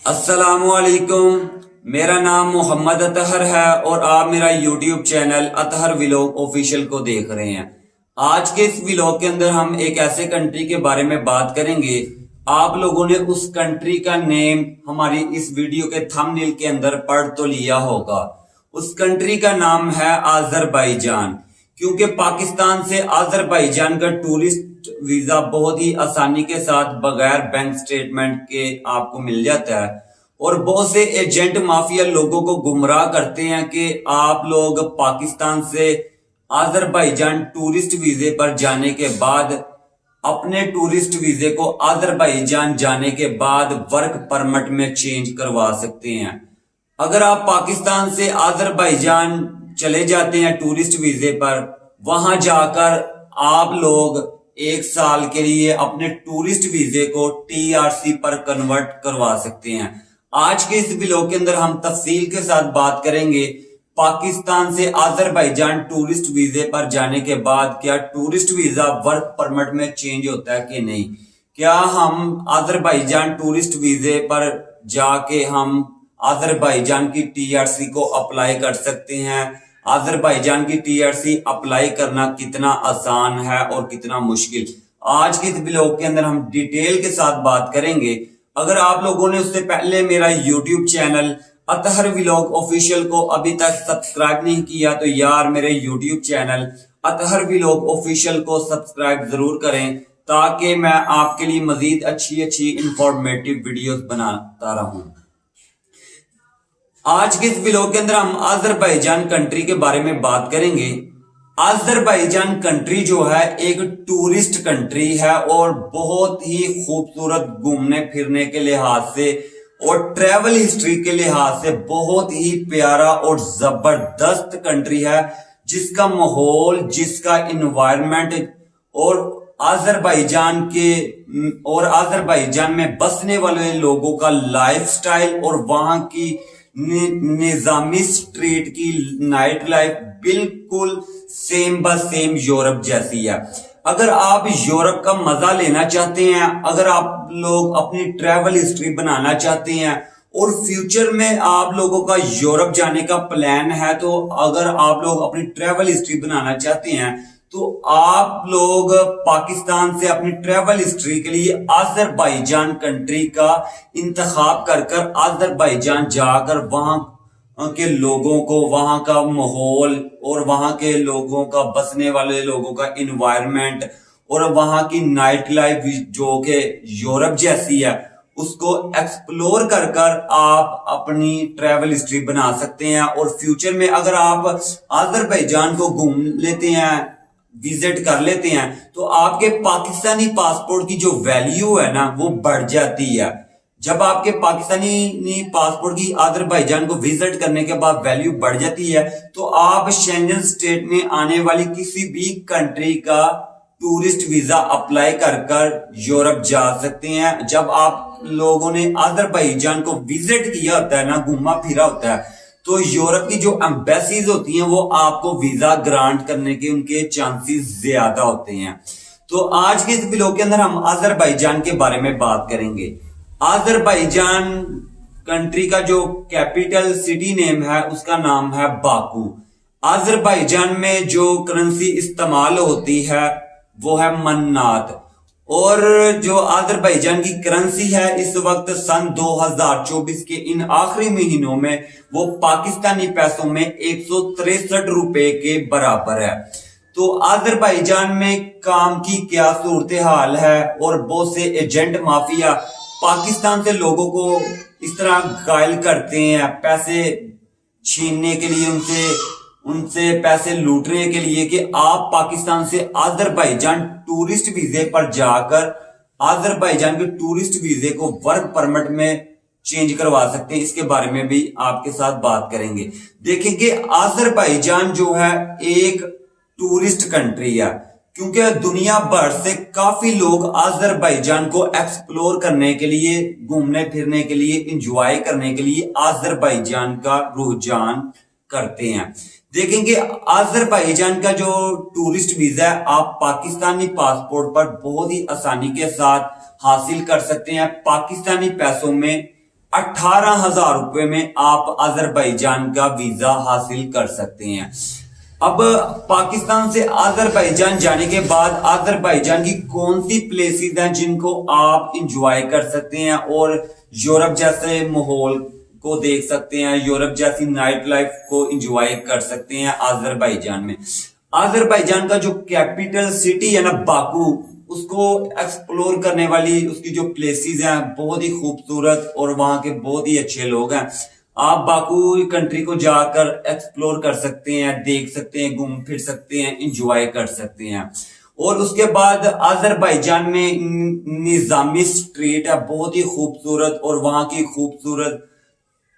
अस्सलाम वालेकुम। मेरा नाम मोहम्मद अतहर है और आप मेरा YouTube channel Athar vlog official को देख रहे हैं। आज के इस व्लॉग के अंदर हम एक ऐसे कंट्री के बारे में बात करेंगे। आप लोगों ने उस कंट्री का नेम हमारी इस वीडियो के थंबनेल के अंदर पढ़ तो लिया होगा। उस कंट्री का नाम है अजरबैजान। क्योंकि पाकिस्तान से अजरबैजान का टूरिस्ट वीजा बहुत ही आसानी के साथ बगैर बैंक स्टेटमेंट के आपको मिल जाता है और बहुत से एजेंट माफिया लोगों को गुमराह करते हैं कि आप लोग पाकिस्तान से अजरबैजान टूरिस्ट वीजे पर जाने के बाद अपने टूरिस्ट वीजे को अजरबैजान जाने के बाद वर्क परमिट में चेंज करवा सकते हैं। अगर आप पाकिस्तान से अजरबैजान चले जाते हैं टूरिस्ट वीजे पर, वहां जाकर आप लोग 1 साल के लिए अपने टूरिस्ट वीजे को TRC पर कन्वर्ट करवा सकते हैं। आज के इस वीडियो के अंदर हम तफसील के साथ बात करेंगे पाकिस्तान से अजरबैजान टूरिस्ट वीजे पर जाने के बाद क्या टूरिस्ट वीजा वर्क परमिट में चेंज होता है कि नहीं, क्या हम अजरबैजान टूरिस्ट वीजे पर जाके हम अजरबैजान की TRC को अप्लाई कर सकते हैं। अजरबैजान की TRC अप्लाई करना कितना आसान है और कितना मुश्किल, आज के इस व्लॉग के अंदर हम डिटेल के साथ बात करेंगे। अगर आप लोगों ने उससे पहले मेरा YouTube channel Athar vlog official को अभी तक सब्सक्राइब नहीं किया तो यार मेरे YouTube channel Athar vlog official को सब्सक्राइब जरूर करें ताकि मैं आपके लिए मजीद अच्छी इंफॉर्मेटिव वीडियोस बनाता रहूं। आज के इस व्लॉग के अंदर हम अजरबैजान कंट्री के बारे में बात करेंगे। अजरबैजान कंट्री जो है एक टूरिस्ट कंट्री है और बहुत ही खूबसूरत घूमने फिरने के लिहाज से और ट्रैवल हिस्ट्री के लिहाज से बहुत ही प्यारा और जबरदस्त कंट्री है, जिसका माहौल, जिसका इन्वायरमेंट और अजरबैजान में बसने वाले लोगों का लाइफस्टाइल और वहां की निजामी स्ट्रीट की नाइट लाइफ बिल्कुल सेम बस सेम यूरोप जैसी है। अगर आप यूरोप का मजा लेना चाहते हैं, अगर आप लोग अपनी ट्रैवल हिस्ट्री बनाना चाहते हैं और फ्यूचर में आप लोगों का यूरोप जाने का प्लान है, तो अगर आप लोग अपनी ट्रैवल हिस्ट्री बनाना चाहते हैं तो आप लोग पाकिस्तान से अपनी ट्रैवल हिस्ट्री के लिए अजरबैजान कंट्री का इंतखाब कर अजरबैजान जाकर वहां के लोगों को, वहां का माहौल और वहां के लोगों का, बसने वाले लोगों का इन्वायरमेंट और वहां की नाइट लाइफ जो कि यूरोप जैसी है, उसको एक्सप्लोर कर आप अपनी ट्रैवल हिस्ट्री बना सकते हैं। और फ्यूचर में अगर आप अजरबैजान को घूम लेते हैं, विजिट कर लेते हैं, तो आपके पाकिस्तानी पासपोर्ट की जो वैल्यू है ना वो बढ़ जाती है। जब आपके पाकिस्तानी पासपोर्ट की अजरबैजान को विजिट करने के बाद वैल्यू बढ़ जाती है तो आप शेंजन स्टेट में आने वाली किसी भी कंट्री का टूरिस्ट वीजा अप्लाई कर यूरोप जा सकते हैं। जब आप लोगों ने अजरबैजान को विजिट किया होता है ना, घूमा फिरा होता है, तो यूरोप की जो एम्बेसीज होती हैं वो आपको वीजा ग्रांट करने के उनके चांसेस ज्यादा होते हैं। तो आज के इस वीडियो के अंदर हम अजरबैजान के बारे में बात करेंगे। अजरबैजान कंट्री का जो कैपिटल सिटी नेम है उसका नाम है बाकू। अजरबैजान में जो करेंसी इस्तेमाल होती है वो है मन्नात और जो अजरबैजान की करेंसी है इस वक्त सन 2024 के इन आखिरी महीनों में वो पाकिस्तानी पैसों में 163 रुपए के बराबर है। तो अजरबैजान में काम की क्या सूरत हाल है और बहुत से एजेंट माफिया पाकिस्तान से लोगों को इस तरह घायल करते हैं, पैसे छीनने के लिए, उनसे पैसे लूटने के लिए कि आप पाकिस्तान से अजरबैजान टूरिस्ट वीजे पर जाकर अजरबैजान के टूरिस्ट वीजे को वर्क परमिट में चेंज करवा सकते हैं। इसके बारे में भी आपके साथ बात करेंगे। देखेंगे अजरबैजान जो है एक टूरिस्ट कंट्री है, क्योंकि दुनिया भर से काफी लोग अजरबैजान को एक्सप्लोर करने के लिए, घूमने फिरने के लिए, एंजॉय करने के लिए अजरबैजान का रुझान करते हैं। देखेंगे अजरबैजान का जो टूरिस्ट वीजा है आप पाकिस्तानी पासपोर्ट पर बहुत ही आसानी के साथ हासिल कर सकते हैं। पाकिस्तानी पैसों में 18,000 रुपए में आप अजरबैजान का वीजा हासिल कर सकते हैं। अब पाकिस्तान से अजरबैजान जाने के बाद अजरबैजान की कौन सी प्लेसेस हैं जिनको आप इंजॉय कर सकते हैं और यूरोप जैसे माहौल को देख सकते हैं, यूरोप जैसी नाइट लाइफ को इंजॉय कर सकते हैं अजरबैजान में। अजरबैजान का जो कैपिटल सिटी है ना बाकू, उसको एक्सप्लोर करने वाली उसकी जो प्लेसेस हैं बहुत ही खूबसूरत और वहां के बहुत ही अच्छे लोग हैं। आप बाकू कंट्री को जाकर एक्सप्लोर कर सकते हैं, देख सकते हैं, घूम फिर सकते हैं, इंजॉय कर सकते हैं। और उसके बाद अजरबैजान में निजामी स्ट्रीट है, बहुत ही खूबसूरत, और वहां की खूबसूरत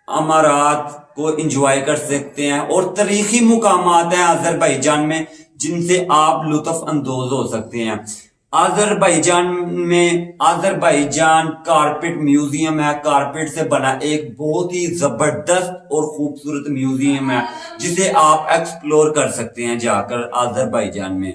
अमारात को इंजॉय कर सकते हैं। और तारीखी मुकामात हैं अजरबैजान में जिनसे आप लुत्फ अंदोज हो सकते हैं। अजरबैजान में अजरबैजान कारपेट म्यूजियम है, कारपेट से बना एक बहुत ही जबरदस्त और खूबसूरत म्यूजियम है जिसे आप एक्सप्लोर कर सकते हैं जाकर अजरबैजान में।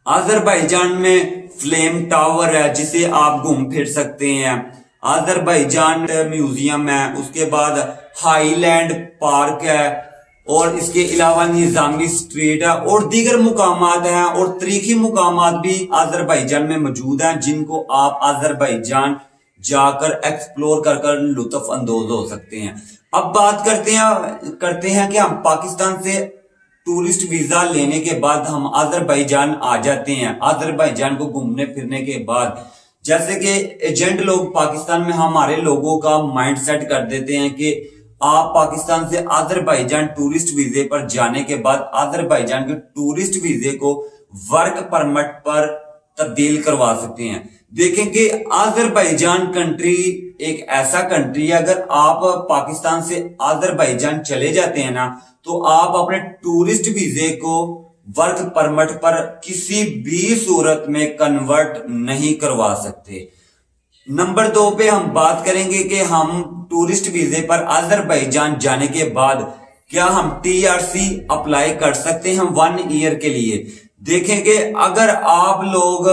अजरबैजान में फ्लेम टावर है जिसे आप घूम फिर सकते हैं। अजरबैजान म्यूजियम है, उसके बाद हाईलैंड पार्क है, और इसके अलावा निजामी स्ट्रीट है और दीगर मुकामात हैं और तारीखी मुकामात भी अजरबैजान में मौजूद हैं जिनको आप अजरबैजान जाकर एक्सप्लोर कर लुत्फ अंदोज हो सकते हैं। अब बात करते हैं कि हम पाकिस्तान से टूरिस्ट वीजा लेने के बाद हम अजरबैजान आ जाते हैं। अजरबैजान को घूमने फिरने के बाद जैसे कि एजेंट लोग पाकिस्तान में हमारे लोगों का माइंड सेट कर देते हैं कि आप पाकिस्तान से अजरबैजान टूरिस्ट वीजे पर जाने के बाद अजरबैजान के टूरिस्ट वीजे को वर्क परमिट पर तब्दील करवा सकते हैं। देखें कि अजरबैजान कंट्री एक ऐसा कंट्री है, अगर आप पाकिस्तान से अजरबैजान चले जाते हैं ना तो आप अपने टूरिस्ट वीजे को वर्क परमिट पर किसी भी सूरत में कन्वर्ट नहीं करवा सकते। नंबर 2 पे हम बात करेंगे कि हम टूरिस्ट वीजे पर अजरबैजान जाने के बाद क्या हम टीआरसी अप्लाई कर सकते हैं 1 ईयर के लिए। देखेंगे अगर आप लोग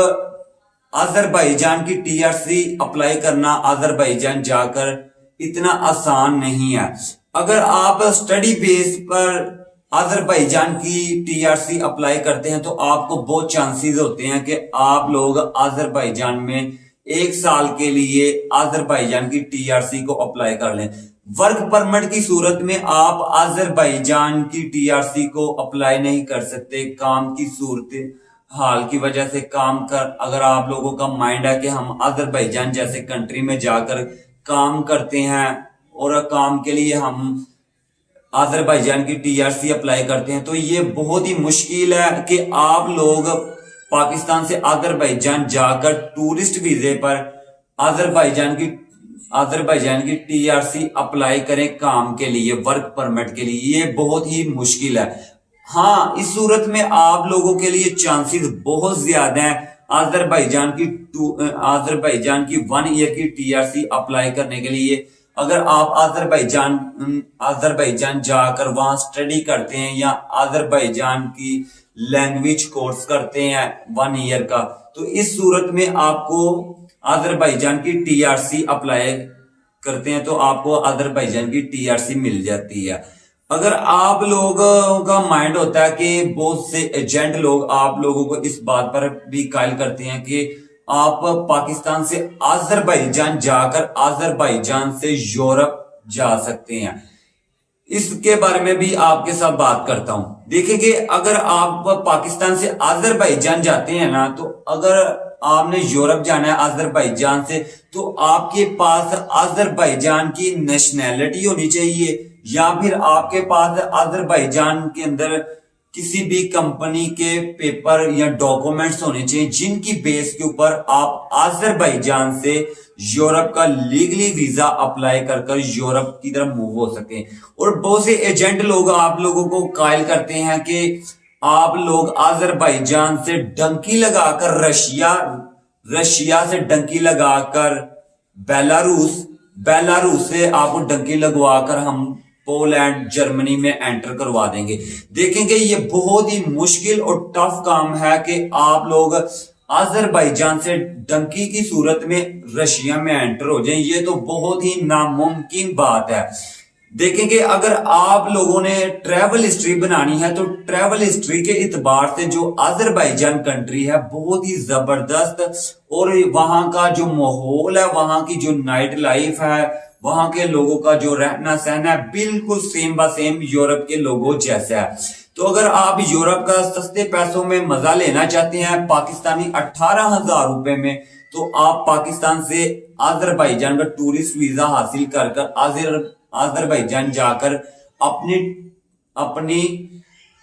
अजरबैजान की टीआरसी अप्लाई करना अजरबैजान जाकर इतना आसान नहीं है। अगर आप स्टडी बेस पर अजरबैजान की टीआरसी अप्लाई करते हैं तो आपको बहुत चांसेस होते हैं कि आप लोग अजरबैजान में 1 साल के लिए अजरबैजान की टीआरसी को अप्लाई कर लें। वर्क परमिट की सूरत में आप अजरबैजान की टीआरसी को अप्लाई नहीं कर सकते। काम की सूरत हाल की वजह से अगर आप लोगों का माइंड है कि हम अजरबैजान जैसे कंट्री में जाकर काम करते हैं और काम के लिए हम अजरबैजान की टीआरसी अप्लाई करते हैं, तो ये बहुत ही मुश्किल है कि आप लोग पाकिस्तान से अजरबैजान जाकर टूरिस्ट वीजे पर अजरबैजान की टीआरसी अप्लाई करें काम के लिए, वर्क परमिट के लिए। ये बहुत ही मुश्किल है। हाँ, इस सूरत में आप लोगों के लिए चांसेस बहुत ज्यादा हैं अजरबैजान की 1 ईयर की टीआरसी अप्लाई करने के लिए। अगर आप अजरबैजान जाकर वहां स्टडी करते हैं या अजरबैजान की लैंग्वेज कोर्स करते हैं 1 ईयर का, तो इस सूरत में आपको अजरबैजान की टीआरसी अप्लाई करते हैं तो आपको अजरबैजान की टीआरसी मिल जाती है। अगर आप लोगों का माइंड होता है कि बहुत से एजेंट लोग आप लोगों को इस बात पर भी कायल करते हैं कि आप पाकिस्तान से अजरबैजान जाकर अजरबैजान से यूरोप जा सकते हैं, इसके बारे में भी आपके साथ बात करता हूं। देखिए अगर आप पाकिस्तान से अजरबैजान जाते हैं ना, तो अगर आपने यूरोप जाना है अजरबैजान से तो आपके पास अजरबैजान की नेशनैलिटी होनी चाहिए या फिर आपके पास अजरबैजान के अंदर किसी भी कंपनी के पेपर या डॉक्यूमेंट्स होने चाहिए जिनकी बेस के ऊपर आप अजरबैजान से यूरोप का लीगली वीजा अप्लाई कर यूरोप की तरफ मूव हो सके। और बहुत से एजेंट लोग आप लोगों को कायल करते हैं कि आप लोग अजरबैजान से डंकी लगाकर रशिया से डंकी लगाकर बेलारूस से आपको डंकी लगवाकर हम पोलैंड जर्मनी में एंटर करवा देंगे। देखेंगे ये बहुत ही मुश्किल और टफ काम है कि आप लोग आजरबाईजान से डंकी की सूरत में रशिया में एंटर हो जाएं, ये तो बहुत ही नामुमकिन बात है। देखेंगे अगर आप लोगों ने ट्रैवल हिस्ट्री बनानी है तो ट्रैवल हिस्ट्री के इतबार से जो आजरबाईजान कंट्री है बहुत ही जबरदस्त, और वहां का जो माहौल है, वहां की जो नाइट लाइफ है, वहां के लोगों का जो रहना सहना है बिल्कुल सेम बा सेम यूरोप के लोगों जैसा है। तो अगर आप यूरोप का सस्ते पैसों में मजा लेना चाहते हैं पाकिस्तानी 18,000 रुपए में, तो आप पाकिस्तान से आजरबाईजान का टूरिस्ट वीजा हासिल कर आजरबाईजान जाकर अपनी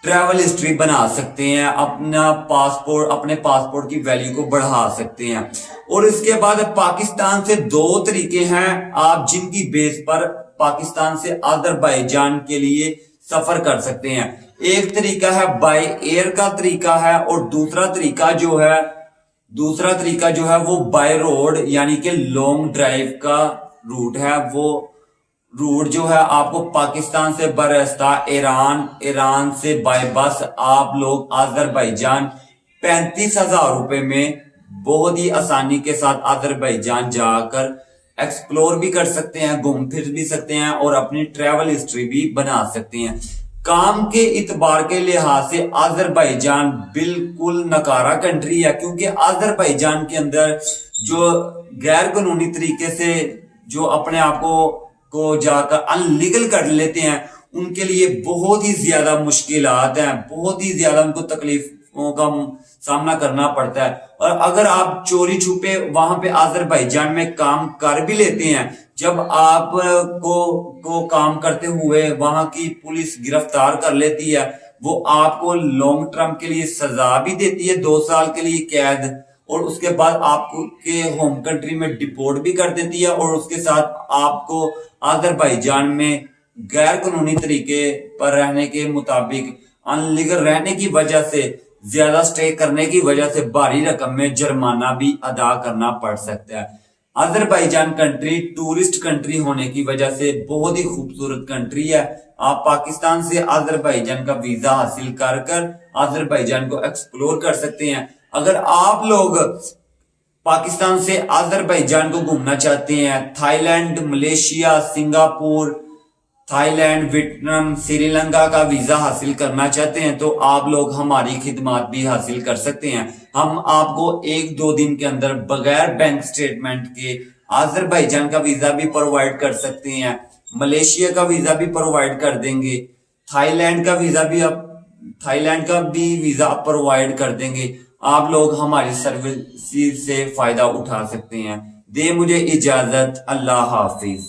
ट्रैवल हिस्ट्री बना सकते हैं, अपने पासपोर्ट की वैल्यू को बढ़ा सकते हैं। और इसके बाद पाकिस्तान से 2 तरीके हैं आप जिनकी बेस पर पाकिस्तान से आजरबाईजान के लिए सफर कर सकते हैं। एक तरीका है बाय एयर का तरीका है, और दूसरा तरीका जो है वो बाय रोड यानी कि लॉन्ग ड्राइव का रूट है। वो रूट जो है आपको पाकिस्तान से बरस्ता ईरान से बाय बस आप लोग आजरबाईजान 35,000 रुपए में बहुत ही आसानी के साथ आजरबाईजान जाकर एक्सप्लोर भी कर सकते हैं, घूम फिर भी सकते हैं और अपनी ट्रैवल हिस्ट्री भी बना सकते हैं। काम के इतबार के लिहाज से आजरबाईजान बिल्कुल नकारा कंट्री है, क्योंकि आजरबाईजान के अंदर जो गैर कानूनी तरीके से जो अपने आप को जाकर अनलीगल कर लेते हैं उनके लिए बहुत ही ज्यादा मुश्किलात हैं, बहुत ही ज्यादा उनको तकलीफों का सामना करना पड़ता है। और अगर आप चोरी छुपे वहां पे आजरबाईजान में काम कर भी लेते हैं, जब आप को काम करते हुए वहां की पुलिस गिरफ्तार कर लेती है, वो आपको लॉन्ग टर्म के लिए सजा भी देती है, 2 साल के लिए कैद, और उसके बाद आपको के होम कंट्री में डिपोर्ट भी कर देती है, और उसके साथ आपको आजरबाईजान में गैर कानूनी तरीके पर रहने के मुताबिक अनलीगल रहने की वजह से, ज्यादा स्टे करने की वजह से भारी रकम में जुर्माना भी अदा करना पड़ सकता है। आजरबाईजान कंट्री टूरिस्ट कंट्री होने की वजह से बहुत ही खूबसूरत कंट्री है। आप पाकिस्तान से आजरबाईजान का वीजा हासिल कर आजरबाईजान को एक्सप्लोर कर सकते हैं। अगर आप लोग पाकिस्तान से आजरबाईजान को घूमना चाहते हैं, Thailand, Malaysia, Singapore, Thailand, Vietnam, Sri Lanka का वीजा हासिल करना चाहते हैं, तो आप लोग हमारी खिदमत भी हासिल कर सकते हैं। हम आपको 1-2 दिन के अंदर बगैर बैंक स्टेटमेंट के आजरबाईजान का वीजा भी प्रोवाइड कर सकते हैं, मलेशिया का वीजा भी प्रोवाइड कर देंगे, थाईलैंड का भी वीजा प्रोवाइड कर देंगे। आप लोग हमारी सर्विस से फायदा उठा सकते हैं। दे मुझे इजाजत, अल्लाह हाफिज।